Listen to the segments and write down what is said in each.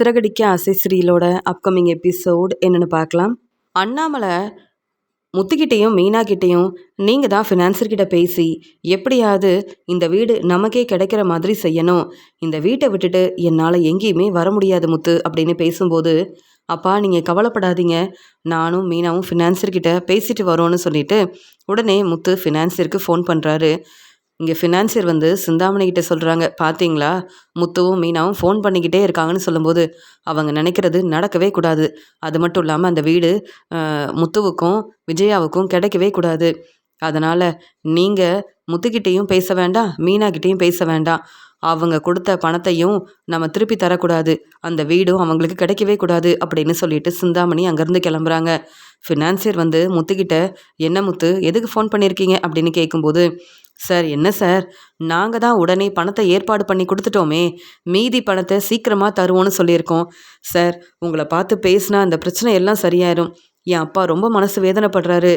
சிறகடிக்க ஆசை சீரியலோட upcoming episode என்னென்னு பார்க்கலாம். அண்ணாமலை முத்துக்கிட்டேயும் மீனாக்கிட்டேயும் நீங்கள் தான் ஃபினான்சர்கிட்ட பேசி எப்படியாவது இந்த வீடு நமக்கே கிடைக்கிற மாதிரி செய்யணும், இந்த வீட்டை விட்டுட்டு என்னால் எங்கேயுமே வர முடியாது முத்து அப்படின்னு பேசும்போது, அப்பா நீங்கள் கவலைப்படாதீங்க, நானும் மீனாவும் ஃபினான்சர்கிட்ட பேசிட்டு வரோன்னு சொல்லிட்டு உடனே முத்து ஃபினான்சருக்கு ஃபோன் பண்ணுறாரு. இங்கே ஃபினான்சியர் சிந்தாமணி கிட்ட சொல்கிறாங்க, பார்த்தீங்களா முத்துவும் மீனாவும் ஃபோன் பண்ணிக்கிட்டே இருக்காங்கன்னு சொல்லும்போது, அவங்க நினைக்கிறது நடக்கவே கூடாது. அது மட்டும் இல்லாமல் அந்த வீடு முத்துவுக்கும் விஜயாவுக்கும் கிடைக்கவே கூடாது. அதனால் நீங்கள் முத்துக்கிட்டேயும் பேச வேண்டாம், மீனாக்கிட்டேயும் பேச வேண்டாம். அவங்க கொடுத்த பணத்தையும் நம்ம திருப்பி தரக்கூடாது, அந்த வீடும் அவங்களுக்கு கிடைக்கவே கூடாது அப்படின்னு சொல்லிட்டு சிந்தாமணி அங்கேருந்து கிளம்புறாங்க. ஃபினான்சியர் முத்துக்கிட்ட, என்ன முத்து எதுக்கு ஃபோன் பண்ணியிருக்கீங்க அப்படின்னு கேட்கும்போது, சார் என்ன சார், நாங்கள் தான் உடனே பணத்தை ஏற்பாடு பண்ணி கொடுத்துட்டோமே, மீதி பணத்தை சீக்கிரமாக தருவோன்னு சொல்லியிருக்கோம் சார். உங்களை பார்த்து பேசினா அந்த பிரச்சனை எல்லாம் சரியாயிரும். என் அப்பா ரொம்ப மனசு வேதனைப்படுறாரு.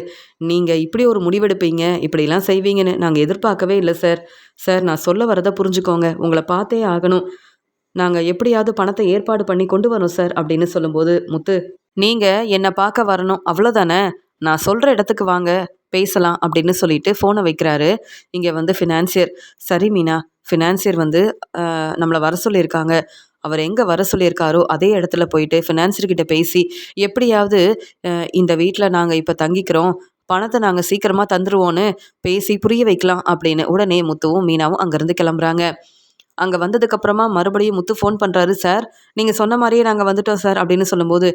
நீங்கள் இப்படி ஒரு முடிவெடுப்பீங்க, இப்படிலாம் செய்வீங்கன்னு நாங்கள் எதிர்பார்க்கவே இல்லை சார். சார் நான் சொல்ல வரதை புரிஞ்சுக்கோங்க, உங்களை பார்த்தே ஆகணும், நாங்கள் எப்படியாவது பணத்தை ஏற்பாடு பண்ணி கொண்டு வரோம் சார் அப்படின்னு சொல்லும்போது, முத்து நீங்கள் என்னை பார்க்க வரணும் அவ்வளோதானே, நான் சொல்கிற இடத்துக்கு வாங்க பேசலாம் அப்படின்னு சொல்லிட்டு ஃபோனை வைக்கிறாரு. இங்கே ஃபினான்சியர், சரி மீனா, ஃபினான்சியர் நம்மளை வர சொல்லியிருக்காங்க, அவர் எங்கே வர சொல்லியிருக்காரோ அதே இடத்துல போயிட்டு ஃபினான்சியர்கிட்ட பேசி எப்படியாவது இந்த வீட்டில் நாங்கள் இப்போ தங்கிக்கிறோம், பணத்தை நாங்கள் சீக்கிரமாக தந்துடுவோன்னு பேசி புரிய வைக்கலாம் அப்படின்னு உடனே முத்துவும் மீனாவும் அங்கேருந்து கிளம்புறாங்க. அங்கே வந்ததுக்கப்புறமா மறுபடியும் முத்து ஃபோன் பண்ணுறாரு, சார் நீங்கள் சொன்ன மாதிரியே நாங்கள் வந்துட்டோம் சார் அப்படின்னு சொல்லும்போது,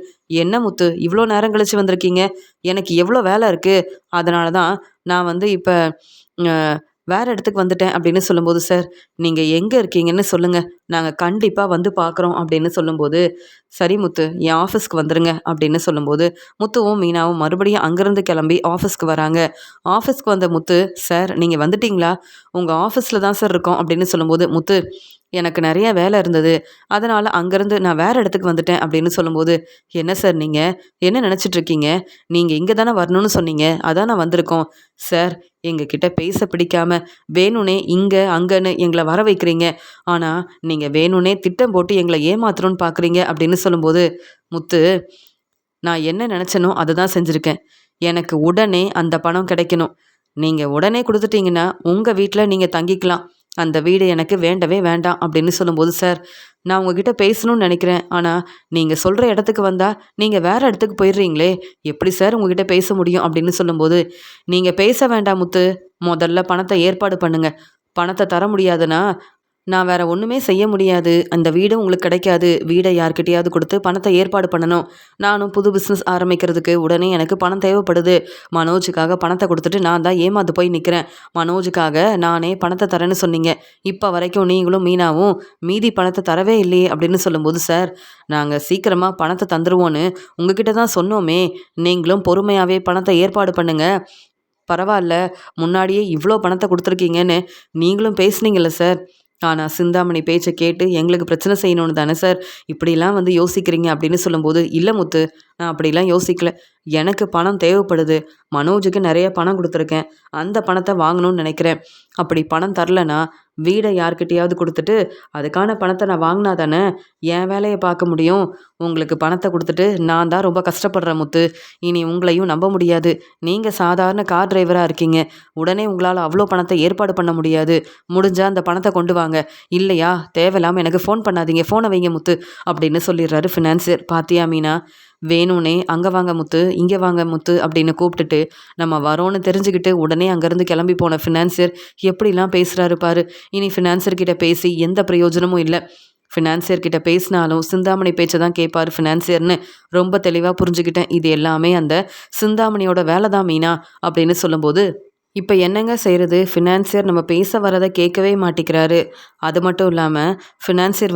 என்ன முத்து இவ்வளோ நேரம் கழித்து வந்திருக்கீங்க, எனக்கு எவ்வளோ வேலை இருக்குது, அதனால தான் நான் இப்போ வேறு இடத்துக்கு வந்துட்டேன் அப்படின்னு சொல்லும்போது, சார் நீங்கள் எங்கே இருக்கீங்கன்னு சொல்லுங்கள், நாங்கள் கண்டிப்பாக வந்து பார்க்குறோம் அப்படின்னு சொல்லும்போது, சரி முத்து என் ஆஃபீஸ்க்கு வந்துடுங்க அப்படின்னு சொல்லும்போது, முத்துவும் மீனாவும் மறுபடியும் அங்கேருந்து கிளம்பி ஆஃபீஸ்க்கு வராங்க. ஆஃபீஸ்க்கு வந்த முத்து, சார் நீங்கள் வந்துட்டிங்களா, உங்கள் ஆஃபீஸில் தான் சார் இருக்கோம் அப்படின்னு சொல்லும்போது, முத்து எனக்கு நிறைய வேலை இருந்தது, அதனால் அங்கேருந்து நான் வேறு இடத்துக்கு வந்துட்டேன் அப்படின்னு சொல்லும்போது, என்ன சார் நீங்கள் என்ன நினச்சிட்ருக்கீங்க, நீங்கள் இங்கே தானே வரணும்னு சொன்னீங்க, அதான் நான் வந்திருக்கோம். சார் எங்ககிட்ட பேச பிடிக்காம வேணும்னே இங்கே அங்கேன்னு எங்களை வர வைக்கிறீங்க, ஆனால் நீங்கள் வேணும்னே திட்டம் போட்டு எங்களை ஏமாத்தணும்னு பார்க்குறீங்க அப்படின்னு சொல்லும்போது, முத்து நான் என்ன நினச்சனோ அதை தான் செஞ்சுருக்கேன், எனக்கு உடனே அந்த பணம் கிடைக்கணும், நீங்கள் உடனே கொடுத்துட்டீங்கன்னா உங்கள் வீட்டில் நீங்கள் தங்கிக்கலாம், அந்த வீடு எனக்கு வேண்டவே வேண்டாம் அப்படின்னு சொல்லும்போது, சார் நான் உங்ககிட்ட பேசணும்னு நினைக்கிறேன், ஆனால் நீங்கள் சொல்கிற இடத்துக்கு வந்தால் நீங்கள் வேறு இடத்துக்கு போயிடுறீங்களே, எப்படி சார் உங்ககிட்ட பேச முடியும் அப்படின்னு சொல்லும்போது, நீங்கள் பேச வேண்டாம் முத்து, முதல்ல பணத்தை ஏற்பாடு பண்ணுங்கள், பணத்தை தர முடியாதுன்னா நான் வேறு ஒன்றுமே செய்ய முடியாது, அந்த வீடு உங்களுக்கு கிடைக்காது, வீடை யார்கிட்டையாவது கொடுத்து பணத்தை ஏற்பாடு பண்ணணும், நானும் புது பிஸ்னஸ் ஆரம்பிக்கிறதுக்கு உடனே எனக்கு பணம் தேவைப்படுது, மனோஜுக்காக பணத்தை கொடுத்துட்டு நான் தான் ஏமாந்து போய் நிற்கிறேன், மனோஜுக்காக நானே பணத்தை தரேன்னு சொன்னீங்க, இப்போ வரைக்கும் நீங்களும் மீனாவும் மீதி பணத்தை தரவே இல்லையே அப்படின்னு சொல்லும்போது, சார் நாங்கள் சீக்கிரமாக பணத்தை தந்துடுவோன்னு உங்ககிட்ட தான் சொன்னோமே, நீங்களும் பொறுமையாகவே பணத்தை ஏற்பாடு பண்ணுங்கள், பரவாயில்ல முன்னாடியே இவ்வளோ பணத்தை கொடுத்துருக்கீங்கன்னு நீங்களும் பேசுனீங்கல்ல சார், ஆனால் சிந்தாமணி பேச்சை கேட்டு எங்களுக்கு பிரச்சனை செய்யணும்னு தானே சார் இப்படிலாம் யோசிக்கிறீங்க அப்படின்னு சொல்லும்போது, இல்லை முத்து நான் அப்படிலாம் யோசிக்கல, எனக்கு பணம் தேவைப்படுது, மனோஜுக்கு நிறைய பணம் கொடுத்துருக்கேன், அந்த பணத்தை வாங்கணும்னு நினைக்கிறேன், அப்படி பணம் தரலனா வீடை யார்கிட்டையாவது கொடுத்துட்டு அதுக்கான பணத்தை நான் வாங்கினா தானே என் வேலையை பார்க்க முடியும், உங்களுக்கு பணத்தை கொடுத்துட்டு நான் தான் ரொம்ப கஷ்டப்படுறேன் முத்து, இனி உங்களையும் நம்ப முடியாது, நீங்கள் சாதாரண கார் டிரைவராக இருக்கீங்க, உடனே உங்களால் அவ்வளோ பணத்தை ஏற்பாடு பண்ண முடியாது, முடிஞ்சால் அந்த பணத்தை கொண்டு வாங்க, இல்லையா தேவையில்லாமல் எனக்கு ஃபோன் பண்ணாதீங்க, ஃபோனை வைங்க முத்து அப்படின்னு சொல்லிடுறாரு ஃபினான்சியர். பாத்தியா மீனா, வேணும்னே அங்கே வாங்க முத்து இங்கே வாங்க முத்து அப்படின்னு கூப்பிட்டுட்டு நம்ம வரோன்னு தெரிஞ்சுக்கிட்டு உடனே அங்கேருந்து கிளம்பி போன ஃபினான்சியர் எப்படிலாம் பேசுகிறாரு பாரு, இனி ஃபினான்சியர்கிட்ட பேசி எந்த பிரயோஜனமும் இல்லை, ஃபினான்சியர்கிட்ட பேசினாலும் சிந்தாமணி பேச்சை தான் கேட்பார் ஃபினான்சியர்னு ரொம்ப தெளிவாக புரிஞ்சுக்கிட்டேன், இது எல்லாமே அந்த சிந்தாமணியோட வேலை தான் மீனா அப்படின்னு சொல்லும்போது, இப்போ என்னங்க செய்கிறது, ஃபினான்சியர் நம்ம பேச வரதை கேட்கவே மாட்டேங்கிறாரு, அது மட்டும் இல்லாமல் ஃபினான்சியர்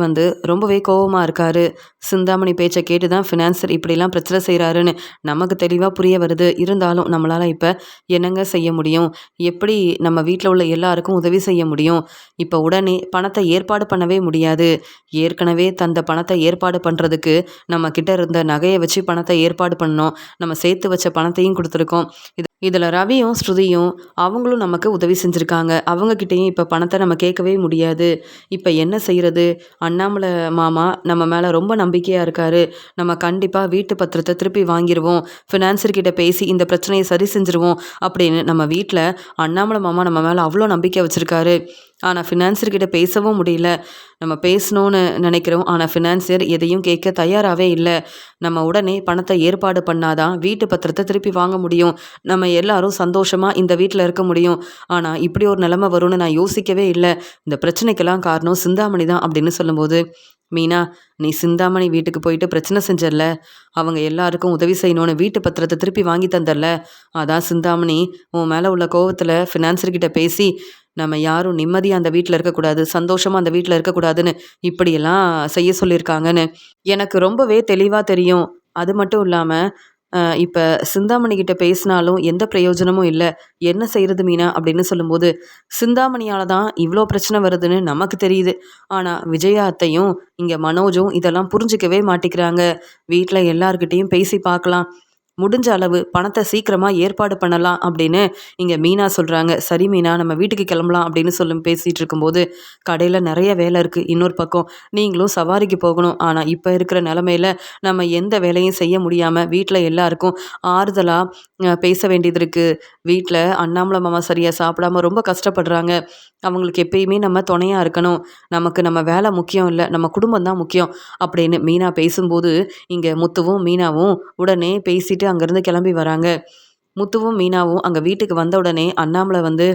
ரொம்பவே கோபமாக இருக்கார், சிந்தாமணி பேச்சை கேட்டு தான் ஃபினான்சியர் இப்படிலாம் பிரச்சனை செய்கிறாருன்னு நமக்கு தெளிவாக புரிய வருது, இருந்தாலும் நம்மளால் இப்போ என்னங்க செய்ய முடியும், எப்படி நம்ம வீட்டில் உள்ள எல்லாருக்கும் உதவி செய்ய முடியும், இப்போ உடனே பணத்தை ஏற்பாடு பண்ணவே முடியாது, ஏற்கனவே தந்த பணத்தை ஏற்பாடு பண்ணுறதுக்கு நம்ம கிட்ட இருந்த நகையை வச்சு பணத்தை ஏற்பாடு பண்ணோம், நம்ம சேர்த்து வச்ச பணத்தையும் கொடுத்துருக்கோம், இதில் ரவியும் ஸ்ருதியும் அவங்களும் நமக்கு உதவி செஞ்சுருக்காங்க. அவங்கக்கிட்டேயும் இப்போ பணத்தை நம்ம கேட்கவே முடியாது. இப்போ என்ன செய்கிறது? அண்ணாமலை மாமா நம்ம மேலே ரொம்ப நம்பிக்கையாக இருக்காரு. நம்ம கண்டிப்பாக வீட்டு பத்திரத்தை திருப்பி வாங்கிடுவோம். ஃபினான்சர்கிட்ட பேசி இந்த பிரச்சனையை சரி செஞ்சுருவோம் அப்படின்னு நம்ம வீட்டில் அண்ணாமலை மாமா நம்ம மேலே அவ்வளோ நம்பிக்கை வச்சுருக்காரு. ஆனால் ஃபினான்சர்கிட்ட பேசவும் முடியல. நம்ம பேசணும்னு நினைக்கிறோம். ஆனால் ஃபினான்சியர் எதையும் கேட்க தயாராகவே இல்லை. நம்ம உடனே பணத்தை ஏற்பாடு பண்ணாதான் வீட்டு பத்திரத்தை திருப்பி வாங்க முடியும். நம்ம எல்லாரும் சந்தோஷமாக இந்த வீட்டில் இருக்க முடியும். ஆனால் இப்படி ஒரு நிலைமை வரும்னு நான் யோசிக்கவே இல்லை. இந்த பிரச்சனைக்கெல்லாம் காரணம் சிந்தாமணி தான் அப்படின்னு சொல்லும்போது, மீனா, நீ சிந்தாமணி வீட்டுக்கு போயிட்டு பிரச்சனை செஞ்சல, அவங்க எல்லாருக்கும் உதவி செய்யணும்னு வீட்டு பத்திரத்தை திருப்பி வாங்கி தந்தரல, அதான் சிந்தாமணி உன் மேலே உள்ள கோவத்தில் ஃபினான்சர்கிட்ட பேசி நம்ம யாரும் நிம்மதியாக அந்த வீட்டில் இருக்கக்கூடாது, சந்தோஷமாக அந்த வீட்டில் இருக்கக்கூடாதுன்னு இப்படியெல்லாம் செய்ய சொல்லியிருக்காங்கன்னு எனக்கு ரொம்பவே தெளிவாக தெரியும். அது மட்டும் இல்லாமல் இப்போ சிந்தாமணி கிட்ட பேசினாலும் எந்த பிரயோஜனமும் இல்லை. என்ன செய்கிறது மீனா அப்படின்னு சொல்லும்போது, சிந்தாமணியால் தான் இவ்வளோ பிரச்சனை வருதுன்னு நமக்கு தெரியுது. ஆனால் விஜயா அத்தையும் இங்கே மனோஜும் இதெல்லாம் புரிஞ்சிக்கவே மாட்டேங்கிறாங்க. வீட்டில் எல்லார்கிட்டேயும் பேசி பார்க்கலாம், முடிஞ்ச அளவு பணத்தை சீக்கிரமாக ஏற்பாடு பண்ணலாம் அப்படின்னு இங்கே மீனா சொல்கிறாங்க. சரி மீனா, நம்ம வீட்டுக்கு கிளம்பலாம் அப்படின்னு பேசிகிட்டு இருக்கும்போது, கடையில் நிறைய வேலை இருக்குது, இன்னொரு பக்கம் நீங்களும் சவாரிக்கு போகணும். ஆனால் இப்போ இருக்கிற நிலமையில நம்ம எந்த வேலையும் செய்ய முடியாமல் வீட்டில் எல்லாருக்கும் ஆறுதலாக பேச வேண்டியது இருக்குது. வீட்டில் அண்ணாமலை மாமா சரியாக சாப்பிடாம ரொம்ப கஷ்டப்படுறாங்க. அவங்களுக்கு எப்பயுமே நம்ம துணையாக இருக்கணும். நமக்கு நம்ம வேலை முக்கியம் இல்லை, நம்ம குடும்பம் தான் முக்கியம் அப்படின்னு மீனா பேசும்போது, இங்கே முத்துவும் மீனாவும் உடனே பேசிட்டு அங்கேருந்து கிளம்பி வராங்க. முத்துவும் மீனாவும் அங்கே வீட்டுக்கு வந்த உடனே அண்ணாமலை வந்து,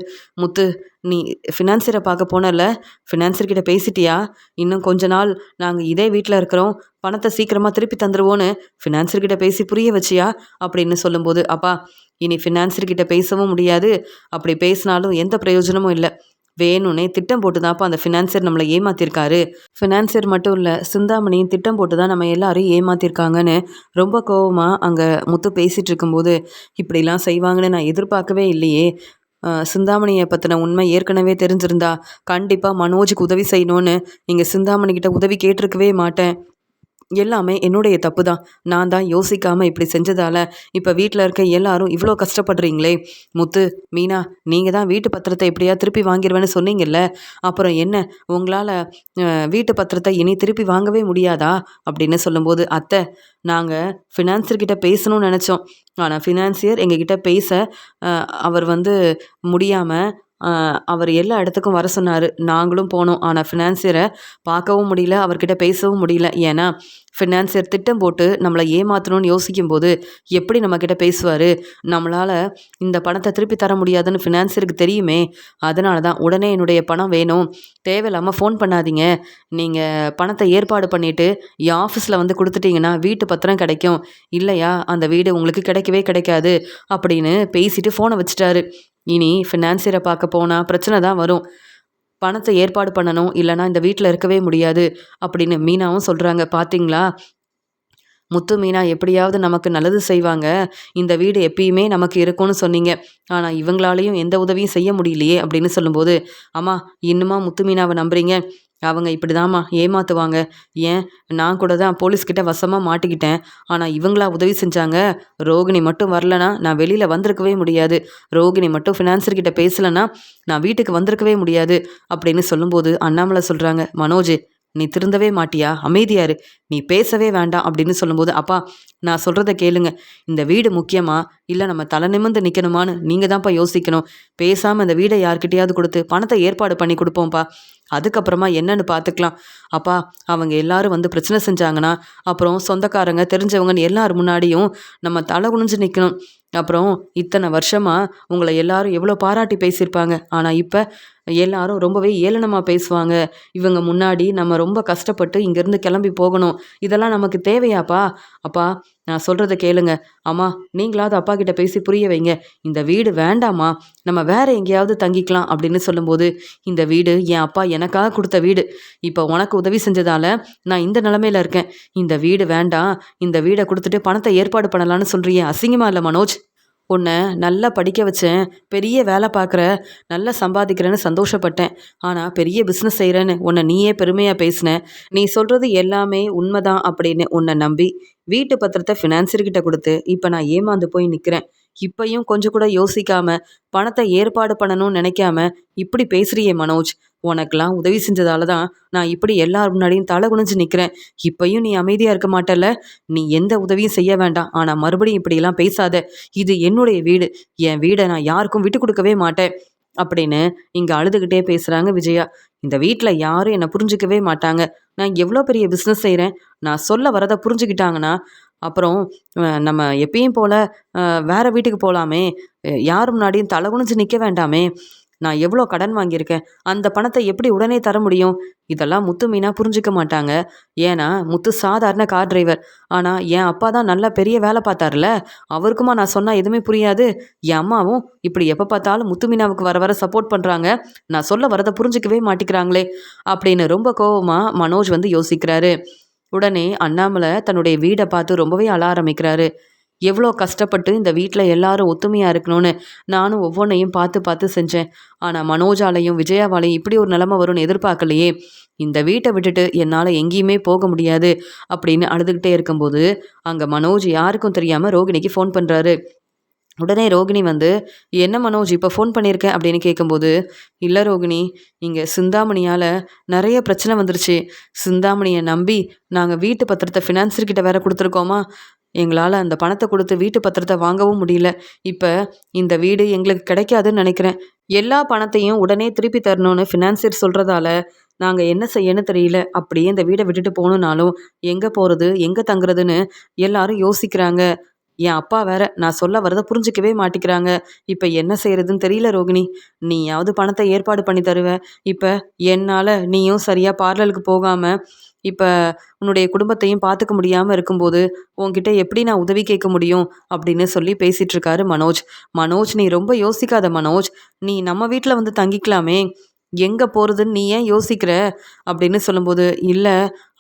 முத்து, நீ ஃபினான்சியரை பார்க்க போனல, ஃபினான்சியர்கிட்ட பேசிட்டியா? இன்னும் கொஞ்ச நாள் நாங்கள் இதே வீட்டில் இருக்கிறோம், பணத்தை சீக்கிரமாக திருப்பி தந்துடுவோன்னு ஃபினான்சியர்கிட்ட பேசி புரிய வச்சியா அப்படின்னு சொல்லும்போது, அப்பா, இனி ஃபினான்சியர்கிட்ட பேசவும் முடியாது, அப்படி பேசினாலும் எந்த பிரயோஜனமும் இல்லை. வேணும்னே திட்டம் போட்டு தான்ப்பா அந்த ஃபினான்சியர் நம்மளை ஏமாத்திருக்காரு. ஃபினான்சியர் மட்டும் இல்லை, சிந்தாமணியும் திட்டம் போட்டு தான் நம்ம எல்லாரும் ஏமாத்திருக்காங்கன்னு ரொம்ப கோவமாக அங்கே முத்து பேசிகிட்டு இருக்கும்போது, இப்படிலாம் செய்வாங்கன்னு நான் எதிர்பார்க்கவே இல்லையே. சிந்தாமணியை பற்றின உண்மை ஏற்கனவே தெரிஞ்சிருந்தா கண்டிப்பாக மனோஜுக்கு உதவி செய்யணும்னு இங்கே சிந்தாமணிக்கிட்ட உதவி கேட்டிருக்கவே மாட்டேன். எல்லாமே என்னுடைய தப்பு தான். நான் தான் யோசிக்காமல் இப்படி செஞ்சதால் இப்போ வீட்டில் இருக்க எல்லாரும் இவ்வளோ கஷ்டப்படுறீங்களே. முத்து, மீனா, நீங்கள் தான் வீட்டு பத்திரத்தை எப்படியா திருப்பி வாங்கிடுவேன்னு சொன்னீங்கல்ல, அப்புறம் என்ன உங்களால் வீட்டு பத்திரத்தை இனி திருப்பி வாங்கவே முடியாதா அப்படின்னு சொல்லும்போது, அத்தை, நாங்கள் ஃபினான்சியர்கிட்ட பேசணும்னு நினச்சோம். ஆனால் ஃபினான்சியர் எங்ககிட்ட பேச அவர் வந்து முடியாமல் அவர் எல்லா இடத்துக்கும் வர சொன்னார். நாங்களும் போனோம். ஆனால் ஃபினான்சியரை பார்க்கவும் முடியல, அவர்கிட்ட பேசவும் முடியல. ஏன்னா ஃபினான்சியர் திட்டம் போட்டு நம்மளை ஏமாற்றணும்னு யோசிக்கும்போது எப்படி நம்மக்கிட்ட பேசுவார்? நம்மளால் இந்த பணத்தை திருப்பி தர முடியாதுன்னு ஃபினான்சியருக்கு தெரியுமே. அதனால தான் உடனே என்னுடைய பணம் வேணும், தேவையில்லாமல் ஃபோன் பண்ணாதீங்க, நீங்கள் பணத்தை ஏற்பாடு பண்ணிவிட்டு என் ஆஃபீஸில் வந்து கொடுத்துட்டிங்கன்னா வீட்டு பத்திரம் கிடைக்கும், இல்லையா அந்த வீடு உங்களுக்கு கிடைக்கவே கிடைக்காது அப்படின்னு பேசிட்டு ஃபோனை வச்சுட்டாரு. இனி ஃபினான்சியரை பார்க்க போனால் பிரச்சனை தான் வரும். பணத்தை ஏற்பாடு பண்ணணும், இல்லைனா இந்த வீட்டில் இருக்கவே முடியாது அப்படின்னு மீனாவும் சொல்கிறாங்க. பார்த்தீங்களா, முத்து மீனா எப்படியாவது நமக்கு நல்லது செய்வாங்க, இந்த வீடு எப்பயுமே நமக்கு இருக்கும்னு சொன்னீங்க, ஆனால் இவங்களாலையும் எந்த உதவியும் செய்ய முடியலையே அப்படின்னு சொல்லும்போது, அம்மா, இன்னுமா முத்து மீனாவை நம்புறீங்க? அவங்க இப்படி தாம்மா ஏமாற்றுவாங்க. ஏன், நான் கூட தான் போலீஸ்கிட்ட வசமாக மாட்டிக்கிட்டேன். ஆனால் இவங்களா உதவி செஞ்சாங்க. ரோகிணி மட்டும் வரலனா நான் வெளியில் வந்திருக்கவே முடியாது. ரோகிணி மட்டும் ஃபினான்சர்கிட்ட பேசலைன்னா நான் வீட்டுக்கு வந்திருக்கவே முடியாது அப்படின்னு சொல்லும்போது அண்ணாமலை சொல்கிறாங்க, மனோஜ், நீ திருந்தவே மாட்டியா? அமைதியாரு, நீ பேசவே வேண்டாம் அப்படின்னு சொல்லும்போது, அப்பா, நான் சொல்கிறத கேளுங்க. இந்த வீடு முக்கியமா இல்லை நம்ம தலை நிமிர்ந்து நிற்கணுமான்னு நீங்கள் தான்ப்பா யோசிக்கணும். பேசாமல் இந்த வீடை யார்கிட்டையாவது கொடுத்து பணத்தை ஏற்பாடு பண்ணி கொடுப்போம்ப்பா, அதுக்கப்புறமா என்னன்னு பார்த்துக்கலாம். அப்பா, அவங்க எல்லாரும் வந்து பிரச்சனை செஞ்சாங்கன்னா அப்புறம் சொந்தக்காரங்க தெரிஞ்சவங்கன்னு எல்லார் முன்னாடியும் நம்ம தலை குனிஞ்சு நிற்கணும். அப்புறம் இத்தனை வருஷமாக உங்களை எல்லாரும் எவ்வளோ பாராட்டி பேசியிருப்பாங்க, ஆனால் இப்போ எல்லாரும் ரொம்பவே ஏளனமாக பேசுவாங்க. இவங்க முன்னாடி நம்ம ரொம்ப கஷ்டப்பட்டு இங்கேருந்து கிளம்பி போகணும். இதெல்லாம் நமக்கு தேவையாப்பா? அப்பா, நான் சொல்கிறத கேளுங்க. அம்மா, நீங்களாவது அப்பா கிட்ட பேசி புரிய வைங்க. இந்த வீடு வேண்டாமா, நம்ம வேற எங்கேயாவது தங்கிக்கலாம் அப்படின்னு சொல்லும்போது, இந்த வீடு என் அப்பா எனக்காக கொடுத்த வீடு. இப்போ உனக்கு உதவி செஞ்சதால நான் இந்த நிலமையில இருக்கேன். இந்த வீடு வேண்டாம், இந்த வீடை கொடுத்துட்டு பணத்தை ஏற்பாடு பண்ணலான்னு சொல்றியே, அசிங்கமா இல்லை மனோஜ்? உன்னை நல்லா படிக்க வச்சேன், பெரிய வேலை பார்க்குற, நல்லா சம்பாதிக்கிறேன்னு சந்தோஷப்பட்டேன். ஆனால் பெரிய பிஸ்னஸ் செய்கிறேன்னு உன்னை நீயே பெருமையாக பேசின. நீ சொல்கிறது எல்லாமே உண்மைதான் அப்படின்னு உன்னை நம்பி வீட்டு பத்திரத்தை ஃபினான்சர்கிட்ட கொடுத்து இப்போ நான் ஏமாந்து போய் நிற்கிறேன். இப்பயும் கொஞ்சம் கூட யோசிக்காம பணத்தை ஏற்பாடு பண்ணணும்னு நினைக்காம இப்படி பேசுறியே மனோஜ். உனக்கெல்லாம் உதவி செஞ்சதால தான் நான் இப்படி எல்லார் முன்னாடியும் தலை குனிஞ்சு நிற்கிறேன். இப்பயும் நீ அமைதியாக இருக்க மாட்டல்ல? நீ எந்த உதவியும் செய்ய வேண்டாம். ஆனால் மறுபடியும் இப்படியெல்லாம் பேசாத. இது என்னுடைய வீடு. என் வீடை நான் யாருக்கும் விட்டு கொடுக்கவே மாட்டேன் அப்படின்னு இங்கே அழுதுகிட்டே பேசுகிறாங்க விஜயா. இந்த வீட்டில் யாரும் என்னை புரிஞ்சுக்கவே மாட்டாங்க. நான் எவ்வளோ பெரிய பிஸ்னஸ் செய்கிறேன். நான் சொல்ல வரதை புரிஞ்சுக்கிட்டாங்கன்னா அப்புறம் நம்ம எப்பயும் போல் வேற வீட்டுக்கு போகலாமே. யார் முன்னாடியும் தலை குனிஞ்சு நிற்க வேண்டாமே. நான் எவ்வளோ கடன் வாங்கியிருக்கேன். அந்த பணத்தை எப்படி உடனே தர முடியும்? இதெல்லாம் முத்து மீனா புரிஞ்சுக்க மாட்டாங்க. ஏன்னா முத்து சாதாரண கார் டிரைவர். ஆனால் என் அப்பா தான் நல்ல பெரிய வேலை பார்த்தாருல. அவருக்குமா நான் சொன்னால் எதுவுமே புரியாது? என் அம்மாவும் இப்படி எப்போ பார்த்தாலும் முத்து மீனாவுக்கு வர வர சப்போர்ட் பண்ணுறாங்க. நான் சொல்ல வரதை புரிஞ்சிக்கவே மாட்டிக்கிறாங்களே அப்படின்னு ரொம்ப கோவமாக மனோஜ் வந்து யோசிக்கிறாரு. உடனே அண்ணாமலை தன்னுடைய வீடை பார்த்து ரொம்பவே அழ ஆரம்பிக்கிறாரு. எவ்வளோ கஷ்டப்பட்டு இந்த வீட்டில் எல்லாரும் ஒத்துமையாக இருக்கணும்னு நானும் ஒவ்வொன்றையும் பார்த்து பார்த்து செஞ்சேன். ஆனால் மனோஜாலையும் விஜயாவாலையும் இப்படி ஒரு நிலைமை வரும்னு எதிர்பார்க்கலையே. இந்த வீட்டை விட்டுட்டு என்னால் எங்கேயுமே போக முடியாது அப்படின்னு அழுதுகிட்டே இருக்கும்போது அங்கே மனோஜ் யாருக்கும் தெரியாமல் ரோகிணிக்கு ஃபோன் பண்ணுறாரு. உடனே ரோகிணி வந்து, என்ன மனோஜ் இப்போ ஃபோன் பண்ணியிருக்கேன் அப்படின்னு கேட்கும்போது, இல்லை ரோகிணி, இங்கே சிந்தாமணியால் நிறைய பிரச்சனை வந்துருச்சு. சிந்தாமணியை நம்பி நாங்கள் வீட்டு பத்திரத்தை ஃபினான்சர்கிட்ட வேற கொடுத்துருக்கோமா. எங்களால் அந்த பணத்தை கொடுத்து வீட்டு பத்திரத்தை வாங்கவும் முடியல. இப்போ இந்த வீடு எங்களுக்கு கிடைக்காதுன்னு நினைக்கிறேன். எல்லா பணத்தையும் உடனே திருப்பி தரணும்னு ஃபினான்சியர் சொல்கிறதால நாங்கள் என்ன செய்யன்னு தெரியல. அப்படியே இந்த வீடை விட்டுட்டு போகணுன்னாலும் எங்கே போகிறது எங்கே தங்குறதுன்னு எல்லாரும் யோசிக்கிறாங்க. என் அப்பா வேற நான் சொல்ல வரதை புரிஞ்சிக்கவே மாட்டிக்கிறாங்க. இப்போ என்ன செய்யறதுன்னு தெரியல ரோகிணி. நீயாவது பணத்தை ஏற்பாடு பண்ணி தருவ. இப்போ என்னால் நீயும் சரியாக பார்லருக்கு போகாமல் இப்போ உன்னுடைய குடும்பத்தையும் பார்த்துக்க முடியாமல் இருக்கும்போது உன்கிட்ட எப்படி நான் உதவி கேட்க முடியும் அப்படின்னு சொல்லி பேசிகிட்டு இருக்காரு மனோஜ். மனோஜ், நீ ரொம்ப யோசிக்காத மனோஜ். நீ நம்ம வீட்டில் வந்து தங்கிக்கலாமே. எங்கே போகிறதுன்னு நீ ஏன் யோசிக்கிற அப்படின்னு சொல்லும்போது, இல்லை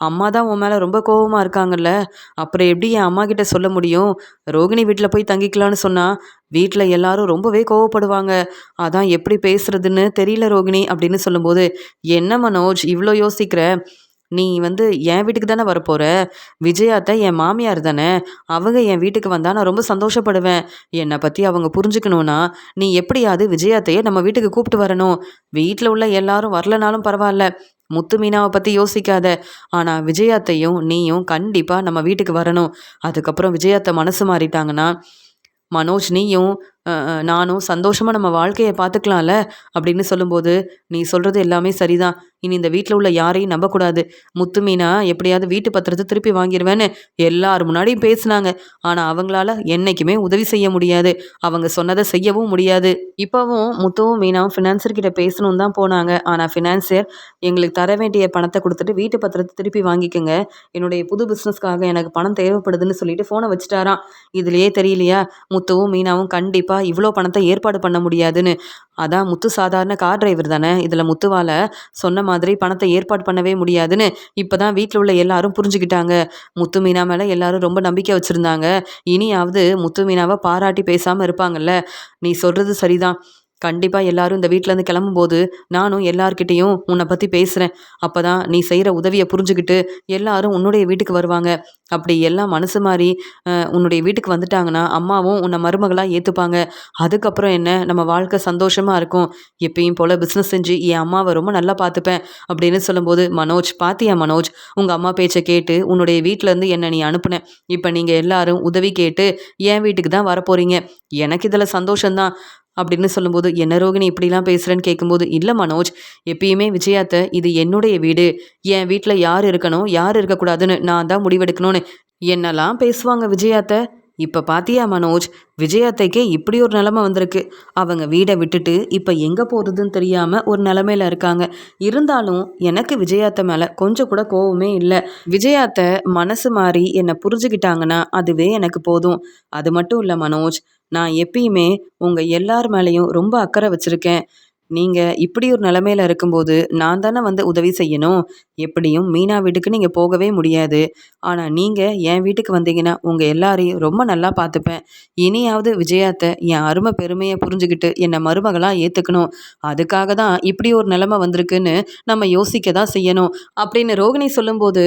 அம்மா தான் உன் மேலே ரொம்ப கோபமாக இருக்காங்கல்ல. அப்புறம் எப்படி என் அம்மா கிட்ட சொல்ல முடியும்? ரோகிணி வீட்டில் போய் தங்கிக்கலான்னு சொன்னால் வீட்டில் எல்லாரும் ரொம்பவே கோவப்படுவாங்க. அதான் எப்படி பேசுறதுன்னு தெரியல ரோகிணி அப்படின்னு சொல்லும்போது, என்ன மனோஜ் இவ்வளோ யோசிக்கிற? நீ வந்து என் வீட்டுக்கு தானே வரப்போகிற. விஜயாத்தை என் மாமியார் தானே. அவங்க என் வீட்டுக்கு வந்தால் நான் ரொம்ப சந்தோஷப்படுவேன். என்னை பற்றி அவங்க புரிஞ்சுக்கணுன்னா நீ எப்படியாவது விஜயாத்தையே நம்ம வீட்டுக்கு கூப்பிட்டு வரணும். வீட்டில் உள்ள எல்லாரும் வரலனாலும் பரவாயில்ல. முத்து மீனாவை பற்றி யோசிக்காத. ஆனால் விஜயாத்தையும் நீயும் கண்டிப்பாக நம்ம வீட்டுக்கு வரணும். அதுக்கப்புறம் விஜயாத்தை மனசு மாறிட்டாங்கன்னா மனோஜ் நீயும் நானும் சந்தோஷமாக நம்ம வாழ்க்கையை பார்த்துக்கலாம்ல அப்படின்னு சொல்லும்போது, நீ சொல்கிறது எல்லாமே சரிதான். இனி இந்த வீட்டில் உள்ள யாரையும் நம்பக்கூடாது. முத்து மீனா எப்படியாவது வீட்டு பத்திரத்தை திருப்பி வாங்கிடுவேன்னு எல்லார் முன்னாடியும் பேசினாங்க. ஆனால் அவங்களால என்றைக்குமே உதவி செய்ய முடியாது. அவங்க சொன்னதை செய்யவும் முடியாது. இப்போவும் முத்துவும் மீனாவும் ஃபினான்சர்கிட்ட பேசணும்னு தான் போனாங்க. ஆனால் ஃபினான்சியர் எங்களுக்கு தர வேண்டிய பணத்தை கொடுத்துட்டு வீட்டு பத்திரத்தை திருப்பி வாங்கிக்கோங்க. என்னுடைய புது பிஸ்னஸ்க்காக எனக்கு பணம் தேவைப்படுதுன்னு சொல்லிட்டு ஃபோனை வச்சுட்டாராம். இதுலேயே தெரியலையா முத்துவும் மீனாவும் கண்டிப்பாக இவ்வளோ பணத்தை ஏற்பாடு பண்ண முடியாதுன்னு. அதான் முத்து சாதாரண கார் டிரைவர் தானே. இதில் முத்துவால் சொன்ன மாதிரி பணத்தை ஏற்பாடு பண்ணவே முடியாதுன்னு இப்போ தான் வீட்டில் உள்ள எல்லாரும் புரிஞ்சுக்கிட்டாங்க. முத்து மீனா மேலே எல்லாரும் ரொம்ப நம்பிக்கை வச்சுருந்தாங்க. இனியாவது முத்து மீனாவை பாராட்டி பேசாமல் இருப்பாங்கல்ல. நீ சொல்கிறது சரிதான். கண்டிப்பாக எல்லாரும் இந்த வீட்டிலேருந்து கிளம்பும்போது நானும் எல்லார்கிட்டேயும் உன்னை பற்றி பேசுகிறேன். அப்போ தான் நீ செய்கிற உதவியை புரிஞ்சுக்கிட்டு எல்லாரும் உன்னுடைய வீட்டுக்கு வருவாங்க. அப்படி எல்லாம் மனசு மாதிரி உன்னுடைய வீட்டுக்கு வந்துட்டாங்கன்னா அம்மாவும் உன்னை மருமகளாக ஏற்றுப்பாங்க. அதுக்கப்புறம் என்ன, நம்ம வாழ்க்கை சந்தோஷமாக இருக்கும். எப்பயும் போல் பிஸ்னஸ் செஞ்சு என் அம்மாவை ரொம்ப நல்லா பார்த்துப்பேன் அப்படின்னு சொல்லும்போது, மனோஜ் பாத்தியா மனோஜ், உங்கள் அம்மா பேச்சை கேட்டு உன்னுடைய வீட்டிலேருந்து என்னை நீ அனுப்புனேன். இப்போ நீங்கள் எல்லாரும் உதவி கேட்டு என் வீட்டுக்கு தான் வரப்போகிறீங்க. எனக்கு இதில் சந்தோஷம்தான் அப்படின்னு சொல்லும்போது, என்ன ரோகிணி இப்படிலாம் பேசுகிறேன்னு கேட்கும்போது, இல்லை மனோஜ், எப்பயுமே விஜயாத்தை இது என்னுடைய வீடு. என் வீட்டில் யார் இருக்கணும் யார் இருக்கக்கூடாதுன்னு நான் தான் முடிவெடுக்கணும்னு என்னெல்லாம் பேசுவாங்க விஜயாத்தை. இப்போ பாத்தியா மனோஜ், விஜயாத்தைக்கே இப்படி ஒரு நிலமை வந்திருக்கு. அவங்க வீடை விட்டுட்டு இப்போ எங்கே போகிறதுன்னு தெரியாமல் ஒரு நிலமையில இருக்காங்க. இருந்தாலும் எனக்கு விஜயாத்தை மேலே கொஞ்சம் கூட கோவமே இல்லை. விஜயாத்தை மனசு மாறி என்னை புரிஞ்சுக்கிட்டாங்கன்னா அதுவே எனக்கு போதும். அது மட்டும் இல்லை மனோஜ், நான் எப்பயுமே உங்கள் எல்லார் மேலேயும் ரொம்ப அக்கறை வச்சுருக்கேன். நீங்கள் இப்படி ஒரு நிலமையில இருக்கும்போது நான் தானே வந்து உதவி செய்யணும். எப்படியும் மீனா வீட்டுக்கு நீங்கள் போகவே முடியாது. ஆனால் நீங்கள் என் வீட்டுக்கு வந்தீங்கன்னா உங்கள் எல்லாரையும் ரொம்ப நல்லா பார்த்துப்பேன். இனியாவது விஜயாத்தை என் அருமை பெருமையை புரிஞ்சுக்கிட்டு என்னை மருமகளாக ஏற்றுக்கணும். அதுக்காக தான் இப்படி ஒரு நிலைமை வந்திருக்குன்னு நம்ம யோசிக்க தான் செய்யணும் அப்படின்னு ரோகிணி சொல்லும்போது,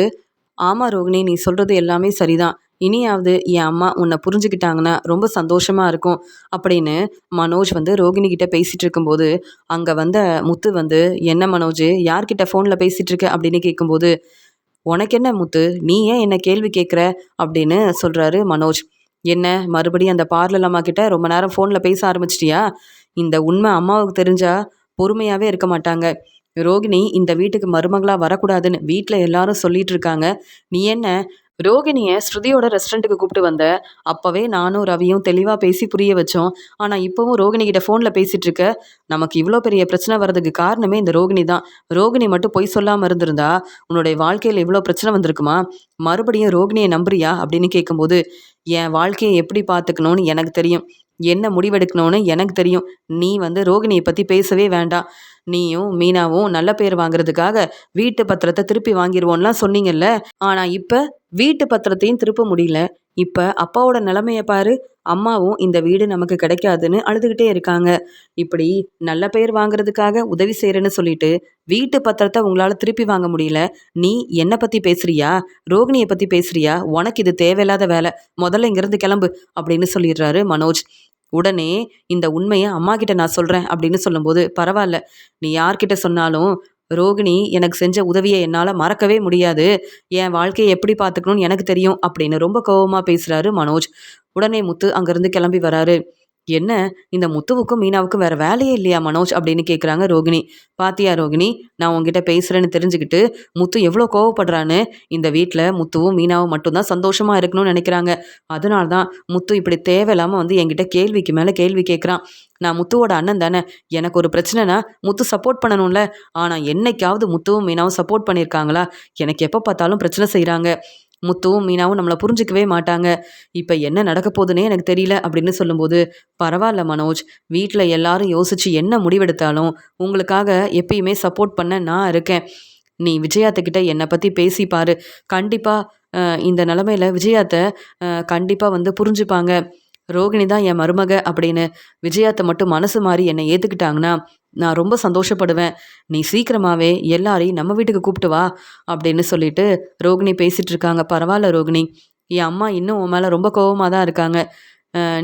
ஆமாம் ரோகிணி, நீ சொல்கிறது எல்லாமே சரிதான். இனியாவது என் அம்மா உன்னை புரிஞ்சுக்கிட்டாங்கன்னா ரொம்ப சந்தோஷமா இருக்கும் அப்படின்னு மனோஜ் வந்து ரோகிணி கிட்ட பேசிட்டு இருக்கும்போது அங்கே வந்த முத்து வந்து, என்ன மனோஜ், யார்கிட்ட ஃபோனில் பேசிட்டு இருக்க அப்படின்னு கேட்கும்போது, உனக்கு என்ன முத்து, நீ ஏன் என்ன கேள்வி கேட்குற அப்படின்னு சொல்கிறாரு மனோஜ். என்ன மறுபடியும் அந்த பார்லர் அம்மா கிட்ட ரொம்ப நேரம் ஃபோனில் பேச ஆரம்பிச்சிட்டியா? இந்த உண்மை அம்மாவுக்கு தெரிஞ்சா பொறுமையாகவே இருக்க மாட்டாங்க. ரோகிணி இந்த வீட்டுக்கு மருமகளா வரக்கூடாதுன்னு வீட்டில் எல்லாரும் சொல்லிட்டு இருக்காங்க. நீ என்ன ரோகிணியை ஸ்ருதியோட ரெஸ்டாரண்ட்டுக்கு கூப்பிட்டு வந்த. அப்போவே நானும் ரவியும் தெளிவாக பேசி புரிய வச்சோம். ஆனால் இப்போவும் ரோகிணி கிட்ட ஃபோனில் பேசிட்டு இருக்க. நமக்கு இவ்வளோ பெரிய பிரச்சனை வர்றதுக்கு காரணமே இந்த ரோகிணி தான். ரோகிணி மட்டும் பொய் சொல்லாமல் இருந்திருந்தா உன்னுடைய வாழ்க்கையில் இவ்வளோ பிரச்சனை வந்திருக்குமா? மறுபடியும் ரோகிணியை நம்புறியா அப்படின்னு கேட்கும்போது, என் வாழ்க்கையை எப்படி பார்த்துக்கணும்னு எனக்கு தெரியும். என்ன முடிவெடுக்கணும்னு எனக்கு தெரியும். நீ வந்து ரோகிணியை பற்றி பேசவே வேண்டாம். நீயும் மீனாவும் நல்ல பேர் வாங்குறதுக்காக வீட்டு பத்திரத்தை திருப்பி வாங்கிருவோம்லாம் சொன்னீங்கல்ல. ஆனா இப்ப வீட்டு பத்திரத்தையும் திருப்ப முடியல. இப்ப அப்பாவோட நிலைமைய பாரு. அம்மாவும் இந்த வீடு நமக்கு கிடைக்காதுன்னு அழுதுகிட்டே இருக்காங்க. இப்படி நல்ல பேர் வாங்குறதுக்காக உதவி செய்யறேன்னு சொல்லிட்டு வீட்டு பத்திரத்தை உங்களால திருப்பி வாங்க முடியல. நீ என்ன பத்தி பேசுறியா? ரோகிணியை பத்தி பேசுறியா? உனக்கு இது தேவையில்லாத வேலை. முதல்ல இங்கிருந்து கிளம்பு அப்படின்னு சொல்லிடுறாரு மனோஜ். உடனே இந்த உண்மையை அம்மா கிட்ட நான் சொல்றேன் அப்படின்னு சொல்லும்போது, பரவாயில்ல, நீ யார்கிட்ட சொன்னாலும் ரோகிணி எனக்கு செஞ்ச உதவியை என்னால் மறக்கவே முடியாது. என் வாழ்க்கையை எப்படி பார்த்துக்கணும்னு எனக்கு தெரியும் அப்படின்னு ரொம்ப கோவமா பேசுறாரு மனோஜ். உடனே முத்து அங்கிருந்து கிளம்பி வராரு. என்ன, இந்த முத்துவுக்கும் மீனாவுக்கும் வேற வேலையே இல்லையா மனோஜ் அப்படின்னு கேட்குறாங்க ரோகிணி. பாத்தியா ரோகிணி, நான் உங்ககிட்ட பேசுறேன்னு தெரிஞ்சுக்கிட்டு முத்து எவ்வளோ கோவப்படுறான்னு. இந்த வீட்டில் முத்துவும் மீனாவும் மட்டும்தான் சந்தோஷமா இருக்கணும்னு நினைக்கிறாங்க. அதனால தான் முத்து இப்படி தேவையில்லாமல் வந்து என்கிட்ட கேள்விக்கு மேலே கேள்வி கேட்குறான். நான் முத்துவோட அண்ணன் தானே. எனக்கு ஒரு பிரச்சனைனா முத்து சப்போர்ட் பண்ணணும்ல. ஆனால் என்னைக்காவது முத்துவும் மீனாவும் சப்போர்ட் பண்ணியிருக்காங்களா? எனக்கு எப்போ பார்த்தாலும் பிரச்சனை செய்கிறாங்க. முத்துவும் மீனாவும் நம்மளை புரிஞ்சிக்கவே மாட்டாங்க. இப்போ என்ன நடக்க போகுதுன்னே எனக்கு தெரியல அப்படின்னு சொல்லும்போது, பரவாயில்ல மனோஜ், வீட்டில் எல்லாரும் யோசிச்சு என்ன முடிவெடுத்தாலும் உங்களுக்காக எப்பயுமே சப்போர்ட் பண்ண நான் இருக்கேன். நீ விஜயாத்துக்கிட்ட என்னை பற்றி பேசி பாரு. கண்டிப்பாக இந்த நிலமையில விஜயாத்த கண்டிப்பாக வந்து புரிஞ்சுப்பாங்க. ரோகிணி தான் என் மருமக அப்படின்னு விஜயாத்த மட்டும் மனசு மாறி என்னை ஏற்றுக்கிட்டாங்கன்னா நான் ரொம்ப சந்தோஷப்படுவேன். நீ சீக்கிரமாகவே எல்லாரையும் நம்ம வீட்டுக்கு கூப்பிட்டு வா அப்படின்னு சொல்லிட்டு ரோகிணி பேசிட்டு இருக்காங்க. பரவாயில்ல ரோகிணி, என் அம்மா இன்னும் உன் மேலே ரொம்ப கோவமாக தான் இருக்காங்க.